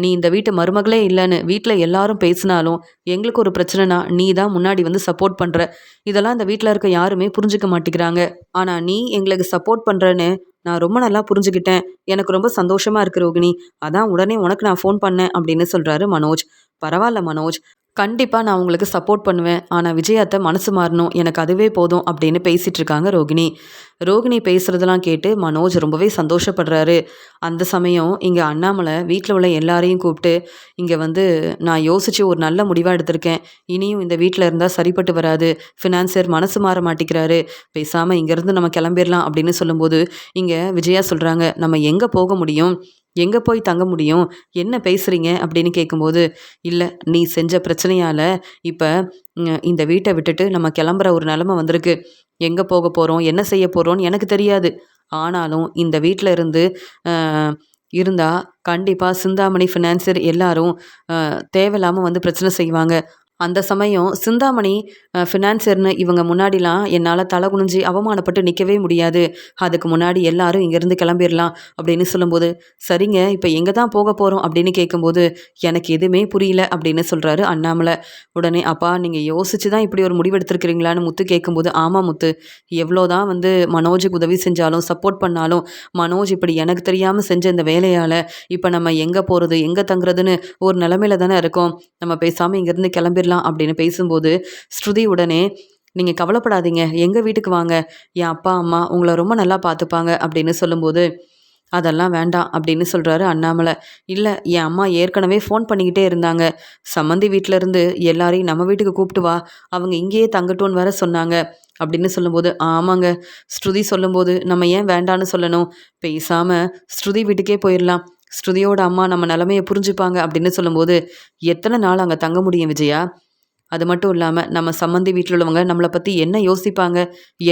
நீ இந்த வீட்டு மருமகளே இல்லைன்னு வீட்டில் எல்லாரும் பேசினாலும் எங்களுக்கு ஒரு பிரச்சனைனா நீ தான் முன்னாடி வந்து சப்போர்ட் பண்ணுற. இதெல்லாம் இந்த வீட்டில் இருக்க யாருமே புரிஞ்சுக்க மாட்டேங்கிறாங்க. ஆனால் நீ எங்களுக்கு சப்போர்ட் பண்ணுறன்னு நான் ரொம்ப நல்லா புரிஞ்சுக்கிட்டேன். எனக்கு ரொம்ப சந்தோஷமா இருக்கு ரோகிணி. அதான் உடனே உனக்கு நான் ஃபோன் பண்ணேன் அப்படின்னு சொல்கிறாரு மனோஜ். பரவாயில்ல மனோஜ், கண்டிப்பாக நான் உங்களுக்கு சப்போர்ட் பண்ணுவேன். ஆனால் விஜயாத்த மனசு மாறணும், எனக்கு அதுவே போதும் அப்படின்னு பேசிட்டு இருக்காங்க ரோகிணி. ரோகிணி பேசுறதெல்லாம் கேட்டு மனோஜ் ரொம்பவே சந்தோஷப்படுறாரு. அந்த சமயம் இங்கே அண்ணாமலை வீட்டில் உள்ள எல்லாரையும் கூப்பிட்டு, இங்கே வந்து நான் யோசிச்சு ஒரு நல்ல முடிவாக எடுத்திருக்கேன். இனியும் இந்த வீட்டில் இருந்தால் சரிப்பட்டு வராது. ஃபினான்சியர் மனசு மாற மாட்டேங்கிறாரு. பேசாமல் இங்கேருந்து நம்ம கிளம்பிடலாம் அப்படின்னு சொல்லும்போது, இங்கே விஜயா சொல்கிறாங்க, நம்ம எங்கே போக முடியும், எங்கே போய் தங்க முடியும், என்ன பேசுகிறீங்க அப்படின்னு கேட்கும்போது, இல்லை நீ செஞ்ச பிரச்சனையால் இப்போ இந்த வீட்டை விட்டுட்டு நம்ம கிளம்புற ஒரு நிலமை வந்திருக்கு. எங்கே போக போகிறோம், என்ன செய்ய போகிறோன்னு எனக்கு தெரியாது. ஆனாலும் இந்த வீட்டில் இருந்து இருந்தால் கண்டிப்பாக சிந்தாமணி ஃபினான்சியர் எல்லாரும் தேவையில்லாமல் வந்து பிரச்சனை செய்வாங்க. அந்த சமயம் சிந்தாமணி ஃபினான்சியர்னு இவங்க முன்னாடிலாம் என்னால் தலை குனிஞ்சு அவமானப்பட்டு நிற்கவே முடியாது. அதுக்கு முன்னாடி எல்லாரும் இங்கேருந்து கிளம்பிடலாம் அப்படின்னு சொல்லும்போது, சரிங்க இப்போ எங்கே தான் போக போகிறோம் அப்படின்னு கேட்கும்போது, எனக்கு எதுவுமே புரியல அப்படின்னு சொல்கிறாரு அண்ணாமலை. உடனே, அப்பா நீங்கள் யோசிச்சு தான் இப்படி ஒரு முடிவு எடுத்திருக்கிறீங்களான்னு முத்து கேட்கும்போது, ஆமாம் முத்து, எவ்வளோ தான் வந்து மனோஜுக்கு உதவி செஞ்சாலும் சப்போர்ட் பண்ணாலும் மனோஜ் இப்படி எனக்கு தெரியாமல் செஞ்ச இந்த வேலையால் இப்போ நம்ம எங்கே போகிறது எங்கே தங்குறதுன்னு ஒரு நிலமையில தானே இருக்கோம். நம்ம பேசாமல் இங்கேருந்து கிளம்பிடலாம் அப்படின்னு பேசும்போது, ஸ்ருதி உடனே, நீங்கள் கவலைப்படாதீங்க, எங்கள் வீட்டுக்கு வாங்க, என் அப்பா அம்மா உங்களை ரொம்ப நல்லா பார்த்துப்பாங்க அப்படின்னு சொல்லும்போது, அதெல்லாம் வேண்டாம் அப்படின்னு சொல்கிறாரு அண்ணாமலை. இல்லை, என் அம்மா ஏற்கனவே ஃபோன் பண்ணிக்கிட்டே இருந்தாங்க. சம்மந்தி வீட்டிலேருந்து எல்லாரையும் நம்ம வீட்டுக்கு கூப்பிட்டு வா, அவங்க இங்கேயே தங்கட்டும்னு வேற சொன்னாங்க அப்படின்னு சொல்லும்போது, ஆமாங்க, ஸ்ருதி சொல்லும்போது நம்ம ஏன் வேண்டான்னு சொல்லணும், பேசாமல் ஸ்ருதி வீட்டுக்கே போயிடலாம், ஸ்ருதியோட அம்மா நம்ம நிலமையை புரிஞ்சுப்பாங்க அப்படின்னு சொல்லும்போது, எத்தனை நாள் அங்கே தங்க முடியும் விஜயா? அது மட்டும் இல்லாமல் நம்ம சம்மந்தி வீட்டில் உள்ளவங்க நம்மளை பற்றி என்ன யோசிப்பாங்க,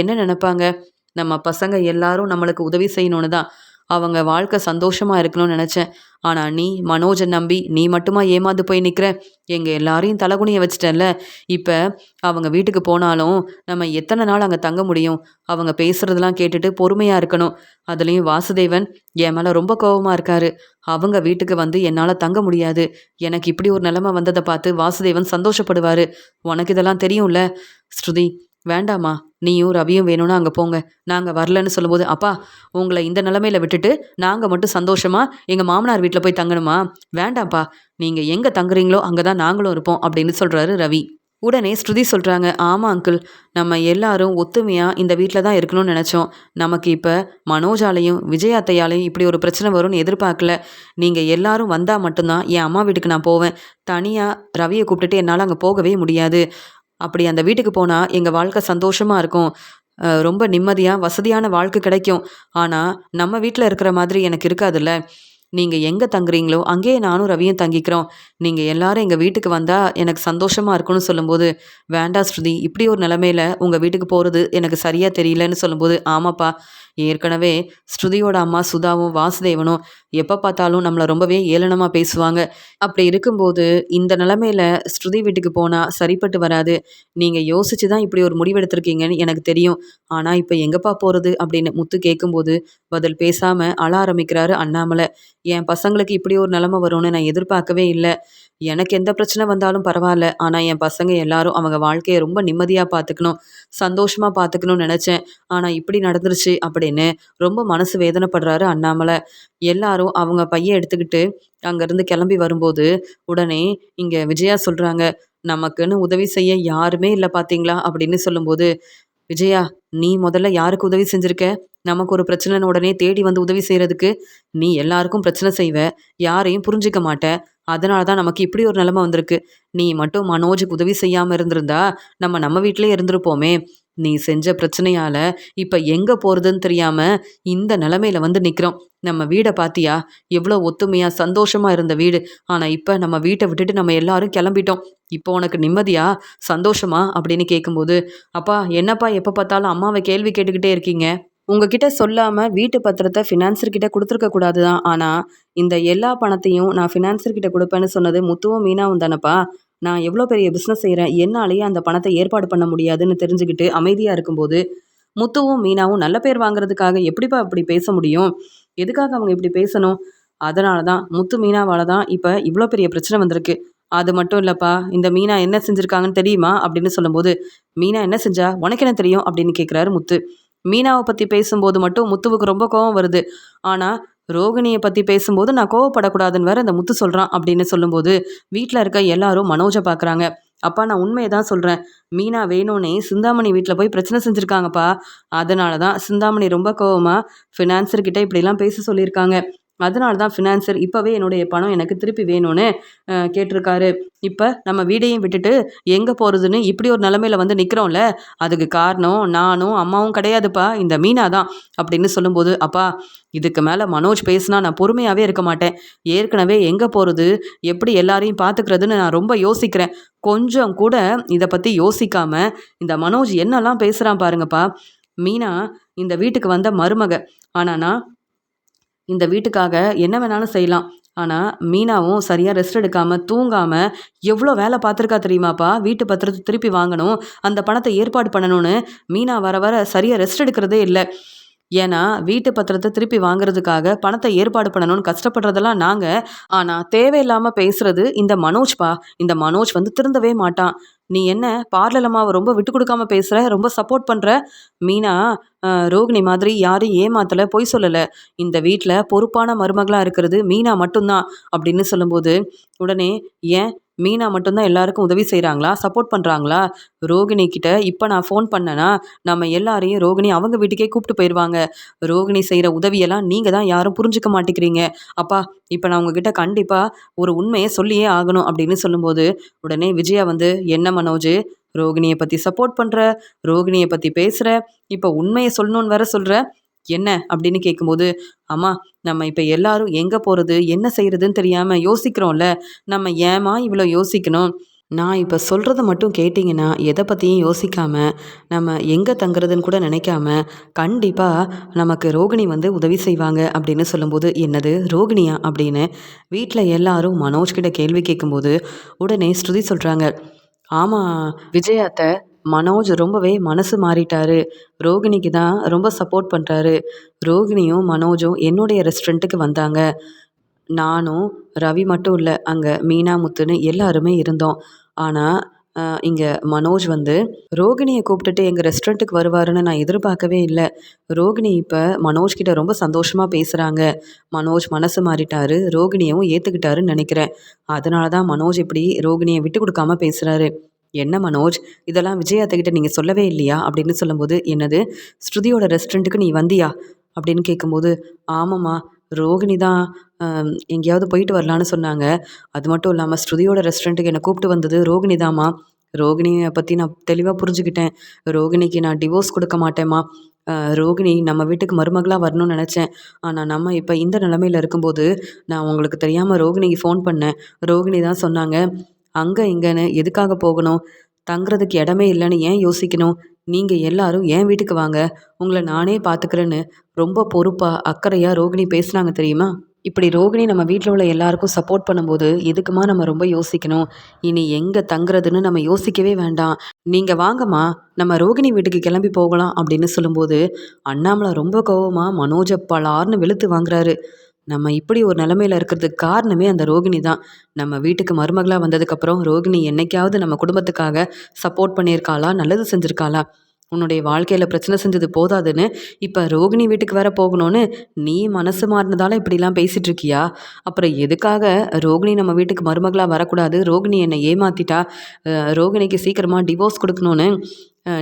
என்ன நினைப்பாங்க? நம்ம பசங்க எல்லாரும் நம்மளுக்கு உதவி செய்யணும்னு தான். அவங்க வாழ்க்கை சந்தோஷமாக இருக்கணும்னு நினச்சேன். ஆனால் நீ மனோஜை நம்பி நீ மட்டுமா ஏமாந்து போய் நிற்கிற? எங்கள் எல்லாரையும் தலகுனிய வச்சிட்டல்ல. இப்போ அவங்க வீட்டுக்கு போனாலும் நம்ம எத்தனை நாள் அங்கே தங்க முடியும்? அவங்க பேசுகிறதெல்லாம் கேட்டுட்டு பொறுமையாக இருக்கணும். அதுலேயும் வாசுதேவன் என் மேலே ரொம்ப கோபமாக இருக்காரு. அவங்க வீட்டுக்கு வந்து என்னால் தங்க முடியாது. எனக்கு இப்படி ஒரு நிலைமை வந்ததை பார்த்து வாசுதேவன் சந்தோஷப்படுவார். உனக்கு இதெல்லாம் தெரியும்ல. ஸ்ருதி, வேண்டாம்மா, நீயும் ரவியும் வேணும்னா அங்கே போங்க, நாங்கள் வரலன்னு சொல்லும்போது, அப்பா உங்களை இந்த நிலமையில விட்டுட்டு நாங்கள் மட்டும் சந்தோஷமாக எங்கள் மாமனார் வீட்டில் போய் தங்கணுமா? வேண்டாம்ப்பா, நீங்கள் எங்கே தங்குறீங்களோ அங்கே தான் நாங்களும் இருப்போம் அப்படின்னு சொல்கிறாரு ரவி. உடனே ஸ்ருதி சொல்கிறாங்க, ஆமாம் அங்கிள், நம்ம எல்லாரும் ஒத்துமையாக இந்த வீட்டில் தான் இருக்கணும்னு நினச்சோம். நமக்கு இப்போ மனோஜாலையும் விஜயாத்தையாலையும் இப்படி ஒரு பிரச்சனை வரும்னு எதிர்பார்க்கல. நீங்கள் எல்லாரும் வந்தால் மட்டும்தான் என் அம்மா வீட்டுக்கு நான் போவேன். தனியாக ரவியை கூப்பிட்டுட்டு என்னால் அங்கே போகவே முடியாது. அப்படி அந்த வீட்டுக்கு போனால் எங்கள் வாழ்க்கை சந்தோஷமாக இருக்கும். ரொம்ப நிம்மதியாக வசதியான வாழ்க்கை கிடைக்கும். ஆனால் நம்ம வீட்டில் இருக்கிற மாதிரி எனக்கு இருக்காதுல்ல. நீங்கள் எங்கே தங்குறீங்களோ அங்கேயே நானும் ரவியும் தங்கிக்கிறோம். நீங்கள் எல்லாரும் எங்கள் வீட்டுக்கு வந்தால் எனக்கு சந்தோஷமாக இருக்கும்னு சொல்லும்போது, வேண்டாம் ஸ்ருதி, இப்படி ஒரு நிலமையில உங்கள் வீட்டுக்கு போகிறது எனக்கு சரியாக தெரியலன்னு சொல்லும்போது, ஆமாப்பா, ஏற்கனவே ஸ்ருதியோட அம்மா சுதாவும் வாசுதேவனும் எப்போ பார்த்தாலும் நம்மளை ரொம்பவே ஏளனமாக பேசுவாங்க. அப்படி இருக்கும்போது இந்த நிலமையில ஸ்ருதி வீட்டுக்கு போனால் சரிப்பட்டு வராது. நீங்கள் யோசிச்சு தான் இப்படி ஒரு முடிவெடுத்திருக்கீங்கன்னு எனக்கு தெரியும். ஆனால் இப்போ எங்கப்பா போகிறது அப்படின்னு முத்து கேட்கும்போது பதில் பேசாமல் அழ ஆரம்பிக்கிறாரு அண்ணாமலை. என் பசங்களுக்கு இப்படி ஒரு நிலைமை வரும்னு நான் எதிர்பார்க்கவே இல்லை. எனக்கு எந்த பிரச்சனை வந்தாலும் பரவாயில்ல. ஆனால் என் பசங்க எல்லாரும் அவங்க வாழ்க்கையை ரொம்ப நிம்மதியாக பார்த்துக்கணும், சந்தோஷமாக பார்த்துக்கணும்னு நினச்சேன். ஆனால் இப்படி நடந்துருச்சு அப்படின்னு ரொம்ப மனசு வேதனைப்படுறாரு அண்ணாமலை. எல்லாரும் அவங்க பையன் எடுத்துக்கிட்டு அங்கேருந்து கிளம்பி வரும்போது உடனே இங்கே விஜயா சொல்கிறாங்க, நமக்குன்னு உதவி செய்ய யாருமே இல்லை பார்த்தீங்களா அப்படின்னு சொல்லும்போது, விஜயா, நீ முதல்ல யாருக்கு உதவி செஞ்சிருக்க? நமக்கு ஒரு பிரச்சனைன்னு உடனே தேடி வந்து உதவி செய்கிறதுக்கு. நீ எல்லாருக்கும் பிரச்சனை செய்வ, யாரையும் புரிஞ்சிக்க மாட்ட. அதனால தான் நமக்கு இப்படி ஒரு நிலைமை வந்திருக்கு. நீ மட்டும் மனோஜுக்கு உதவி செய்யாமல் இருந்திருந்தா நம்ம வீட்டிலே இருந்திருப்போமே. நீ செஞ்ச பிரச்சனையால் இப்போ எங்கே போகிறதுன்னு தெரியாமல் இந்த நிலமையில வந்து நிற்கிறோம். நம்ம வீடை பார்த்தியா? எவ்வளோ ஒத்துமையாக சந்தோஷமாக இருந்த வீடு. ஆனால் இப்போ நம்ம வீட்டை விட்டுட்டு நம்ம எல்லாரும் கிளம்பிட்டோம். இப்போ உனக்கு நிம்மதியா, சந்தோஷமா அப்படின்னு கேட்கும்போது, அப்பா என்னப்பா எப்போ பார்த்தாலும் அம்மாவை கேள்வி கேட்டுக்கிட்டே இருக்கீங்க? உங்ககிட்ட சொல்லாமல் வீட்டு பத்திரத்தை ஃபினான்சர்கிட்ட கொடுத்துருக்க கூடாது தான். ஆனால் இந்த எல்லா பணத்தையும் நான் ஃபினான்சர்கிட்ட கொடுப்பேன்னு சொன்னது முத்துவும் மீனாவும் தானப்பா. நான் எவ்வளோ பெரிய பிஸ்னஸ் செய்கிறேன், என்னாலேயே அந்த பணத்தை ஏற்பாடு பண்ண முடியாதுன்னு தெரிஞ்சுக்கிட்டு அமைதியாக இருக்கும்போது, முத்துவும் மீனாவும் நல்ல பேர் வாங்குறதுக்காக எப்படிப்பா இப்படி பேச முடியும்? எதுக்காக அவங்க இப்படி பேசணும்? அதனால தான் முத்து மீனாவால் தான் இப்போ இவ்வளோ பெரிய பிரச்சனை வந்திருக்கு. அது மட்டும் இல்லைப்பா, இந்த மீனா என்ன செஞ்சுருக்காங்கன்னு தெரியுமா அப்படின்னு சொல்லும்போது, மீனா என்ன செஞ்சா உனக்கு என்ன தெரியும் அப்படின்னு கேட்குறாரு முத்து. மீனாவை பற்றி பேசும்போது மட்டும் முத்துவுக்கு ரொம்ப கோவம் வருது. ஆனால் ரோகிணியை பற்றி பேசும்போது நான் கோவப்படக்கூடாதுன்னு வேற அந்த முத்து சொல்கிறான் அப்படின்னு சொல்லும்போது, வீட்டில் இருக்க எல்லாரும் மனோஜை பார்க்குறாங்க. அப்பா, நான் உண்மையை தான் சொல்கிறேன். மீனா வேணும்னே சிந்தாமணி வீட்டில் போய் பிரச்சனை செஞ்சுருக்காங்கப்பா. அதனால தான் சிந்தாமணி ரொம்ப கோவமாக ஃபினான்சர்கிட்ட இப்படிலாம் பேச சொல்லியிருக்காங்க. அதனால தான் ஃபினான்சர் இப்போவே என்னுடைய பணம் எனக்கு திருப்பி வேணும்னு கேட்டிருக்காரு. இப்போ நம்ம வீடையும் விட்டுட்டு எங்கே போகிறதுன்னு இப்படி ஒரு நிலமையில வந்து நிற்கிறோம்ல, அதுக்கு காரணம் நானும் அம்மாவும் கிடையாதுப்பா, இந்த மீனா தான் அப்படின்னு சொல்லும்போது, அப்பா, இதுக்கு மேலே மனோஜ் பேசினா நான் பொறுமையாகவே இருக்க மாட்டேன். ஏற்கனவே எங்கே போகிறது, எப்படி எல்லாரையும் பார்த்துக்கிறதுன்னு நான் ரொம்ப யோசிக்கிறேன். கொஞ்சம் கூட இதை பற்றி யோசிக்காம இந்த மனோஜ் என்னெல்லாம் பேசுகிறான் பாருங்கப்பா. மீனா இந்த வீட்டுக்கு வந்த மருமக. ஆனால் நான் இந்த வீட்டுக்காக என்ன வேணாலும் செய்யலாம். ஆனால் மீனாவும் சரியாக ரெஸ்ட் எடுக்காமல் தூங்காமல் எவ்வளோ வேலை பார்த்துருக்கா தெரியுமாப்பா? வீட்டு பத்திரத்தை திருப்பி வாங்கணும், அந்த பணத்தை ஏற்பாடு பண்ணணும்னு மீனா வர வர சரியாக ரெஸ்ட் எடுக்கிறதே இல்லை. ஏன்னா வீட்டு பத்திரத்தை திருப்பி வாங்குறதுக்காக பணத்தை ஏற்பாடு பண்ணணும்னு கஷ்டப்படுறதெல்லாம் நாங்கள். ஆனால் தேவையில்லாமல் பேசுறது இந்த மனோஜ்பா. இந்த மனோஜ் வந்து திருந்தவே மாட்டான். நீ என்ன பார்லர் அம்மாவை ரொம்ப விட்டு கொடுக்காம பேசுகிற, ரொம்ப சப்போர்ட் பண்ணுற. மீனா ரோகிணி மாதிரி யாரையும் ஏமாத்தலை, பொய் சொல்லலை. இந்த வீட்டில் பொறுப்பான மருமகளாக இருக்கிறது மீனா மட்டும்தான் அப்படின்னு சொல்லும்போது, உடனே ஏன் மீனா மட்டும்தான் எல்லாருக்கும் உதவி செய்கிறாங்களா, சப்போர்ட் பண்ணுறாங்களா? ரோகிணி கிட்ட இப்போ நான் ஃபோன் பண்ணேன்னா நம்ம எல்லாரையும் ரோகிணி அவங்க வீட்டுக்கே கூப்பிட்டு போயிடுவாங்க. ரோகிணி செய்கிற உதவியெல்லாம் நீங்கள் தான் யாரும் புரிஞ்சுக்க மாட்டேங்கிறீங்க. அப்பா, இப்போ நான் உங்ககிட்ட கண்டிப்பாக ஒரு உண்மையை சொல்லியே ஆகணும் அப்படின்னு சொல்லும்போது, உடனே விஜயா வந்து, என்ன மனோஜ், ரோகிணியை பற்றி சப்போர்ட் பண்ணுற, ரோகிணியை பற்றி பேசுகிற, இப்போ உண்மையை சொல்லணும்னு வேற சொல்கிற, என்ன அப்படின்னு கேட்கும்போது, அம்மா, நம்ம இப்போ எல்லாரும் எங்கே போகிறது என்ன செய்கிறதுன்னு தெரியாமல் யோசிக்கிறோம்ல, நம்ம ஏமா இவ்வளோ யோசிக்கணும்? நான் இப்போ சொல்கிறத மட்டும் கேட்டிங்கன்னா எதை பற்றியும் யோசிக்காமல் நம்ம எங்கே தங்குறதுன்னு கூட நினைக்காம கண்டிப்பாக நமக்கு ரோகிணி வந்து உதவி செய்வாங்க அப்படின்னு சொல்லும்போது என்னது ரோகிணியா அப்படின்னு வீட்டில் எல்லாரும் மனோஜ் கிட்ட கேள்வி கேட்கும்போது உடனே ஸ்ருதி சொல்கிறாங்க. ஆமாம் விஜயாத்த, மனோஜ் ரொம்பவே மனசு மாறிட்டாரு. ரோகிணிக்கு தான் ரொம்ப சப்போர்ட் பண்ணுறாரு. ரோகிணியும் மனோஜும் என்னுடைய ரெஸ்டாரண்ட்டுக்கு வந்தாங்க. நானும் ரவி மட்டும் இல்ல. அங்க மீனா, முத்துன்னு எல்லாருமே இருந்தோம். ஆனா, இங்க மனோஜ் வந்து ரோகிணிய கூப்பிட்டுட்டு எங்க ரெஸ்டாரண்ட்டுக்கு வருவாருன்னு நான் எதிர்பார்க்கவே இல்ல. ரோகிணி இப்ப மனோஜ் கிட்ட ரொம்ப சந்தோஷமா பேசுறாங்க. மனோஜ் மனசு மாறிட்டாரு. ரோகிணியவும் ஏத்துக்கிட்டாருன்னு நெனைக்கிறேன். அதனால தான் மனோஜ் இப்படி ரோகிணிய விட்டு குடுக்காம பேசுறாரு. என்ன மனோஜ், இதெல்லாம் விஜய் அத்தைகிட்ட நீங்க சொல்லவே இல்லையா? அப்படின்னு சொல்லும்போது, என்னது ஸ்ருதியோட ரெஸ்டாரண்ட்டுக்கு நீ வந்தியா? அப்படின்னு கேட்கும்போது, ஆமாம்மா. ரோகிணி தான் எங்கேயாவது போயிட்டு வரலான்னு சொன்னாங்க. அது மட்டும் இல்லாம ஸ்ருதியோட ரெஸ்டாரண்ட்டுக்கு என்ன கூப்பிட்டு வந்தது ரோகிணி தாம்மா. ரோகிணிய பத்தி நான் தெளிவா புரிஞ்சுக்கிட்டேன். ரோகிணிக்கு நான் டிவோர்ஸ் குடுக்க மாட்டேன்ம்மா. ரோகிணி நம்ம வீட்டுக்கு மருமகளா வரணும்னு நெனச்சேன். ஆனா நம்ம இப்ப இந்த நிலைமையில இருக்கும்போது, நான் உங்களுக்கு தெரியாம ரோகிணிக்கு ஃபோன் பண்ணேன். ரோகிணி தான் சொன்னாங்க, அங்க இங்கன்னு எதுக்காக போகணும்? தங்குறதுக்கு இடமே இல்லன்னு ஏன் யோசிக்கணும்? நீங்க எல்லாரும் என் வீட்டுக்கு வாங்க. உங்கள நானே பார்த்துக்கிறேன்னு ரொம்ப பொறுப்பா, அக்கறையா ரோகிணி பேசுனாங்க தெரியுமா? இப்படி ரோகிணி நம்ம வீட்ல உள்ள எல்லாருக்கும் சப்போர்ட் பண்ணும்போது, எதுக்கும்மா நம்ம ரொம்ப யோசிக்கணும்? இனி எங்க தங்குறதுன்னு நம்ம யோசிக்கவே வேண்டாம். நீங்க வாங்கம்மா, நம்ம ரோகிணி வீட்டுக்கு கிளம்பி போகலாம் அப்படின்னு சொல்லும்போது, அண்ணாமலை ரொம்ப கோவமா மனோஜ பலார்ன்னு வெளுத்து வாங்குறாரு. நம்ம இப்படி ஒரு நிலைமையில இருக்கிறதுக்கு காரணமே அந்த ரோகிணி தான். நம்ம வீட்டுக்கு மருமகளா வந்ததுக்கப்புறம் ரோகிணி என்னைக்காவது நம்ம குடும்பத்துக்காக சப்போர்ட் பண்ணியிருக்காளா? நல்லது செஞ்சிருக்காளா? உன்னுடைய வாழ்க்கையில பிரச்சனை செஞ்சது போதாதுன்னு, இப்ப ரோகிணி வீட்டுக்கு வேற போகணும்னு நீ மனசு மாறுனதால இப்படிலாம் பேசிட்டு இருக்கியா? அப்புறம் எதுக்காக ரோகிணி நம்ம வீட்டுக்கு மருமகளா வரக்கூடாது? ரோகிணி என்னை ஏமாத்திட்டா. ரோகிணிக்கு சீக்கிரமா டிவோர்ஸ் குடுக்கணும்னு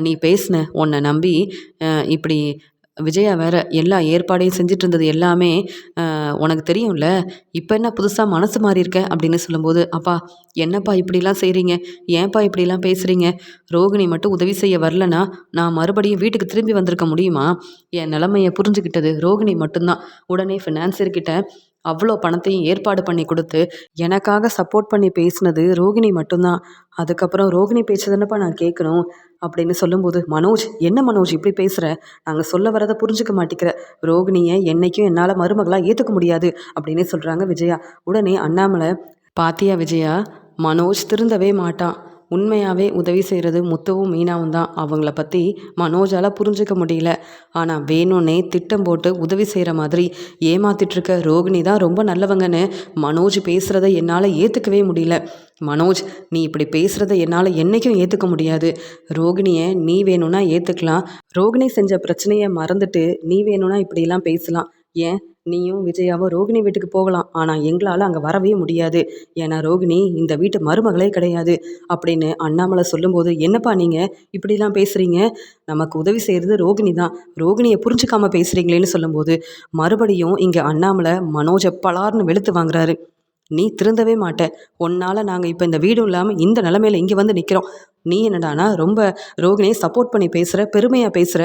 நீ பேசின. உன்ன நம்பி இப்படி விஜயா வேற எல்லா ஏற்பாடையும் செஞ்சுட்டு இருந்தது எல்லாமே உனக்கு தெரியும்ல. இப்ப என்ன புதுசா மனசு மாறியிருக்க? அப்படின்னு சொல்லும்போது, அப்பா என்னப்பா இப்படிலாம் செய்றீங்க? ஏன்ப்பா இப்படிலாம் பேசுறீங்க? ரோகிணி மட்டும் உதவி செய்ய வரலன்னா, நான் மறுபடியும் வீட்டுக்கு திரும்பி வந்திருக்க முடியுமா? என் நிலைமைய புரிஞ்சுக்கிட்டது ரோகிணி மட்டும் தான். உடனே ஃபினான்சியர் கிட்ட அவ்ளோ பணத்தையும் ஏற்பாடு பண்ணி குடுத்து, எனக்காக சப்போர்ட் பண்ணி பேசினது ரோகிணி மட்டும் தான். அதுக்கப்புறம் ரோகிணி பேச்ச தானப்பா நான் கேட்கணும். அப்படின்னு சொல்லும்போது, மனோஜ் என்ன மனோஜ் இப்படி பேசுற? நாங்க சொல்ல வரத புரிஞ்சுக்க மாட்டிக்கிற. ரோகிணிய என்னைக்கும் என்னால மருமகளா ஏத்துக்க முடியாது அப்படின்னு சொல்றாங்க விஜயா. உடனே அண்ணாமலை, பாத்தியா விஜயா, மனோஜ் திருந்தவே மாட்டான். உண்மையாவே உதவி செய்கிறது முத்துவும் மீனாவும் தான். அவங்கள பற்றி மனோஜால புரிஞ்சுக்க முடியல. ஆனால் வேணும்னே திட்டம் போட்டு உதவி செய்கிற மாதிரி ஏமாத்திட்டு இருக்க ரோகிணி தான் ரொம்ப நல்லவங்கன்னு மனோஜ் பேசுகிறத என்னால் ஏற்றுக்கவே முடியல. மனோஜ், நீ இப்படி பேசுகிறத என்னால் என்றைக்கும் ஏற்றுக்க முடியாது. ரோகிணியை நீ வேணும்னா ஏற்றுக்கலாம். ரோகிணி செஞ்ச பிரச்சனையை மறந்துட்டு நீ வேணும்னா இப்படிலாம் பேசலாம். ஏன், நீயும் விஜயாவும் ரோகிணி வீட்டுக்கு போகலாம். ஆனால் எங்களால் அங்கே வரவே முடியாது. ஏன்னா ரோகிணி இந்த வீட்டு மருமகளே கிடையாது அப்படின்னு அண்ணாமலை சொல்லும்போது, என்னப்பா நீங்கள் இப்படிலாம் பேசுகிறீங்க? நமக்கு உதவி செய்கிறது ரோகிணி தான். ரோகிணியை புரிஞ்சுக்காம பேசுகிறீங்களேன்னு சொல்லும்போது, மறுபடியும் இங்கே அண்ணாமலை மனோஜை பலார்னு வெளுத்து வாங்குறாரு. நீ திருந்தவே மாட்ட. உன்னால நாங்க இப்ப இந்த வீடும் இல்லாம இந்த நிலைமையில இங்க வந்து நிக்கிறோம். நீ என்னடான்னா ரொம்ப ரோகிணியை சப்போர்ட் பண்ணி பேசுற, பெருமையா பேசுற.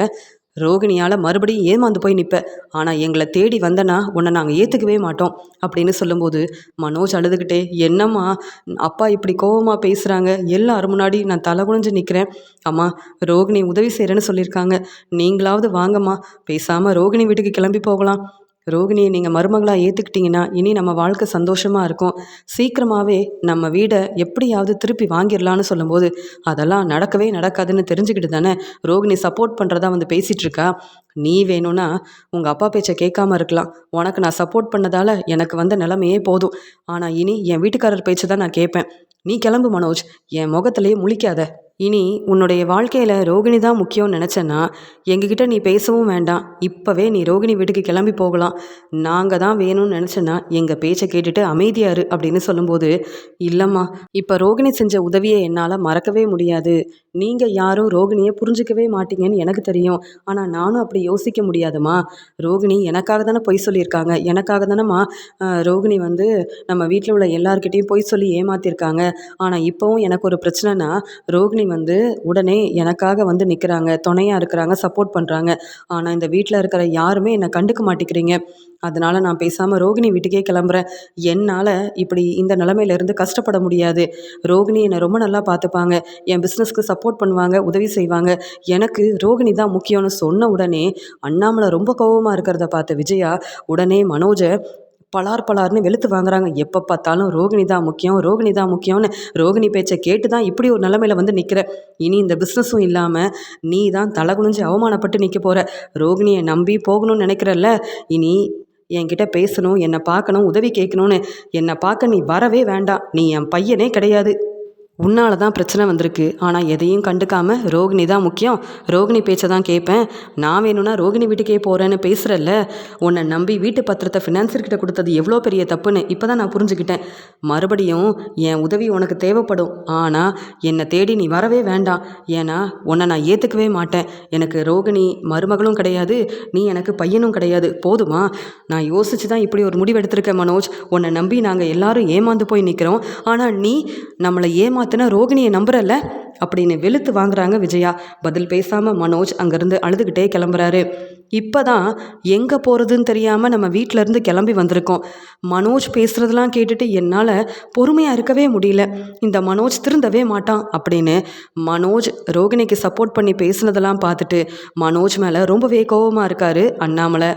ரோகிணியால மறுபடியும் ஏமாந்து போய் நிப்ப. ஆனா எங்கள தேடி வந்தனா உன்னை நாங்க ஏத்துக்கவே மாட்டோம் அப்படின்னு சொல்லும்போது, மனோஜ் அழுதுகிட்டே, என்னம்மா அப்பா இப்படி கோவமா பேசுறாங்க. எல்லாரும் முன்னாடி நான் தலை குனிஞ்சு நிக்கிறேன். அம்மா, ரோகிணி உதவி செய்றேன்னு சொல்லியிருக்காங்க. நீங்களாவது வாங்கம்மா. பேசாம ரோகிணி வீட்டுக்கு கிளம்பி போகலாம். ரோகிணியை நீங்கள் மருமகளாக ஏற்றுக்கிட்டீங்கன்னா இனி நம்ம வாழ்க்கை சந்தோஷமாக இருக்கும். சீக்கிரமாகவே நம்ம வீடை எப்படியாவது திருப்பி வாங்கிடலான்னு சொல்லும்போது, அதெல்லாம் நடக்கவே நடக்காதுன்னு தெரிஞ்சுக்கிட்டு தானே ரோகிணி சப்போர்ட் பண்ணுறதா வந்து பேசிகிட்டு இருக்கா. நீ வேணும்னா உங்கள் அப்பா பேச்சை கேட்காம இருக்கலாம். உனக்கு நான் சப்போர்ட் பண்ணதால் எனக்கு வந்த நிலைமையே போதும். ஆனால் இனி என் வீட்டுக்காரர் பேச்சை தான் நான் கேட்பேன். நீ கிளம்பு மனோஜ், என் முகத்திலேயே முழிக்காத. இனி உன்னுடைய வாழ்க்கையில் ரோகிணி தான் முக்கியம்னு நினச்சேன்னா எங்ககிட்ட நீ பேசவும் வேண்டாம். இப்போவே நீ ரோகிணி வீட்டுக்கு கிளம்பி போகலாம். நாங்கள் தான் வேணும்னு நினச்சேன்னா எங்கள் பேச்சை கேட்டுட்டு அமைதியா இரு அப்படின்னு சொல்லும்போது, இல்லைம்மா, இப்போ ரோகிணி செஞ்ச உதவியை என்னால் மறக்கவே முடியாது. நீங்கள் யாரும் ரோகிணியை புரிஞ்சிக்கவே மாட்டீங்கன்னு எனக்கு தெரியும். ஆனால் நானும் அப்படி யோசிக்க முடியாதும்மா. ரோகிணி எனக்காக தானே பொய் சொல்லியிருக்காங்க. எனக்காக தானேம்மா ரோகிணி வந்து நம்ம வீட்டில் உள்ள எல்லார்கிட்டேயும் பொய் சொல்லி ஏமாத்திருக்காங்க. ஆனால் இப்போவும் எனக்கு ஒரு பிரச்சனைனா ரோகிணி வந்து உடனே எனக்காக வந்து நிற்கிறாங்க, துணையாக இருக்கிறாங்க, சப்போர்ட் பண்ணுறாங்க. ஆனால் இந்த வீட்டில் இருக்கிற யாருமே என்னை கண்டுக்க மாட்டேங்கிறீங்க. அதனால நான் பேசாமல் ரோகிணி வீட்டுக்கே கிளம்புறேன். என்னால் இப்படி இந்த நிலமையிலேருந்து கஷ்டப்பட முடியாது. ரோகிணி என்னை ரொம்ப நல்லா பார்த்துப்பாங்க, என் பிஸ்னஸ்க்கு சப்போர்ட் பண்ணுவாங்க, உதவி செய்வாங்க. எனக்கு ரோகிணி தான் முக்கியம்னு சொன்ன உடனே அண்ணாமலை ரொம்ப கோவமாக இருக்கிறத பார்த்த விஜயா உடனே மனோஜை பலார் பலார்னு வெளுத்து வாங்குறாங்க. எப்போ பார்த்தாலும் ரோகிணி தான் முக்கியம், ரோகிணி தான் முக்கியம்னு ரோகிணி பேச்சை கேட்டு தான் இப்படி ஒரு நிலமையில வந்து நிற்கிற. இனி இந்த பிஸ்னஸும் இல்லாமல் நீ தான் தலை குனிஞ்சு அவமானப்பட்டு நிற்க போகிற. ரோகிணியை நம்பி போகணும்னு நினைக்கிறல்ல, இனி என்கிட்ட பேசணும், என்னை பார்க்கணும், உதவி கேட்கணும்னு என்னை பார்க்க நீ வரவே வேண்டாம். நீ என் பையனே கிடையாது. உன்னால தான் பிரச்சனை வந்திருக்கு. ஆனால் எதையும் கண்டுக்காம ரோகிணி தான் முக்கியம், ரோகிணி பேச்சை தான் கேட்பேன், நான் வேணும்னா ரோகிணி வீட்டுக்கே போகிறேன்னு பேசுகிறல்ல. உன்னை நம்பி வீட்டு பத்திரத்தை ஃபினான்சர்கிட்ட கொடுத்தது எவ்வளோ பெரிய தப்புன்னு இப்போ தான் நான் புரிஞ்சுக்கிட்டேன். மறுபடியும் என் உதவி உனக்கு தேவைப்படும். ஆனால் என்னை தேடி நீ வரவே வேண்டாம். ஏன்னா உன்னை நான் ஏற்றுக்கவே மாட்டேன். எனக்கு ரோகிணி மருமகளும் கிடையாது, நீ எனக்கு பையனும் கிடையாது. போதுமா? நான் யோசிச்சு தான் இப்படி ஒரு முடிவு எடுத்திருக்கேன் மனோஜ். உன்னை நம்பி நாங்கள் எல்லாரும் ஏமாந்து போய் நிற்கிறோம். ஆனால் நீ நம்மளை ஏமாத்தின ரோகிணியை நம்புறல்ல அப்படின்னு வெளுத்து வாங்குறாங்க விஜயா. பதில் பேசாமல் மனோஜ் அங்கேருந்து அழுதுகிட்டே கிளம்புறாரு. இப்போ தான் எங்கே போகிறதுன்னு தெரியாமல் நம்ம வீட்டிலேருந்து கிளம்பி வந்திருக்கோம். மனோஜ் பேசுகிறதெல்லாம் கேட்டுட்டு என்னால் பொறுமையாக இருக்கவே முடியல. இந்த மனோஜ் திருந்தவே மாட்டான் அப்படின்னு மனோஜ் ரோகிணிக்கு சப்போர்ட் பண்ணி பேசுனதெல்லாம் பார்த்துட்டு மனோஜ் மேலே ரொம்பவே கோவமாக இருக்காரு அண்ணாமலை.